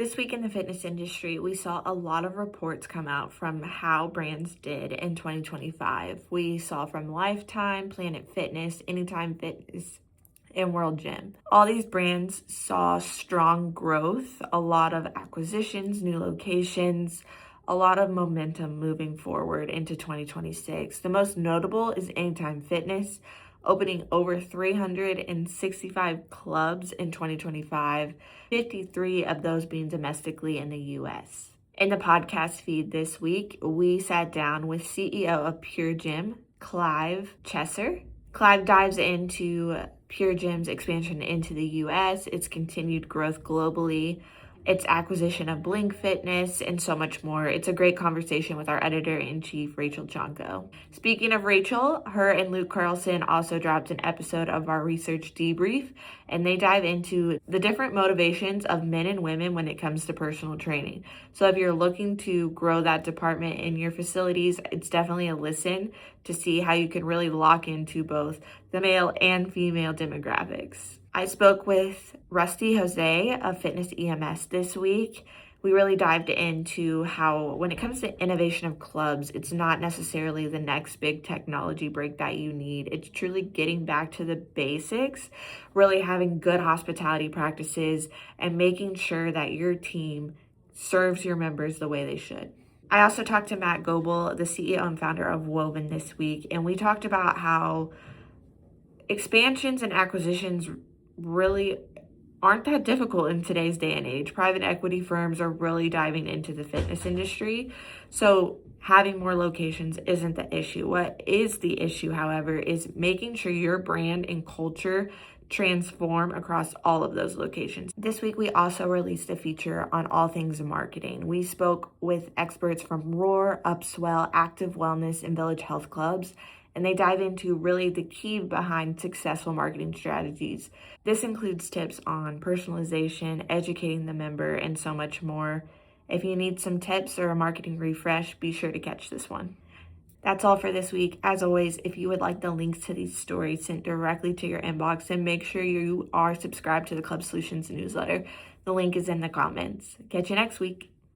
This week in the fitness industry, we saw a lot of reports come out from how brands did in 2025. We saw from Lifetime, Planet Fitness, Anytime Fitness, and World Gym. All these brands saw strong growth, a lot of acquisitions, new locations, a lot of momentum moving forward into 2026. The most notable is Anytime Fitness, opening over 365 clubs in 2025, 53 of those being domestically in the US. In the podcast feed this week, we sat down with CEO of Pure Gym, Clive. Clive dives into Pure Gym's expansion into the US, its continued growth globally, its acquisition of Blink Fitness, and so much more. It's a great conversation with our editor-in-chief, Rachel Jonko. Speaking of Rachel, her and Luke Carlson also dropped an episode of our research debrief, and they dive into the different motivations of men and women when it comes to personal training. So if you're looking to grow that department in your facilities, it's definitely a listen to see how you can really lock into both the male and female demographics. I spoke with Rusty Jose of Fitness EMS this week. We really dived into how when it comes to innovation of clubs, it's not necessarily the next big technology break that you need. It's truly getting back to the basics, really having good hospitality practices, and making sure that your team serves your members the way they should. I also talked to Matt Goebel, the CEO and founder of Woven this week, and we talked about how expansions and acquisitions really aren't that difficult in today's day and age. Private equity firms are really diving into the fitness industry. So having more locations isn't the issue. What is the issue, however, is making sure your brand and culture transform across all of those locations. This week, we also released a feature on all things marketing. We spoke with experts from Roar, Upswell, Active Wellness, and Village Health Clubs, and they dive into really the key behind successful marketing strategies. This includes tips on personalization, educating the member, and so much more. If you need some tips or a marketing refresh, be sure to catch this one. That's all for this week. As always, if you would like the links to these stories sent directly to your inbox, then make sure you are subscribed to the Club Solutions newsletter. The link is in the comments. Catch you next week.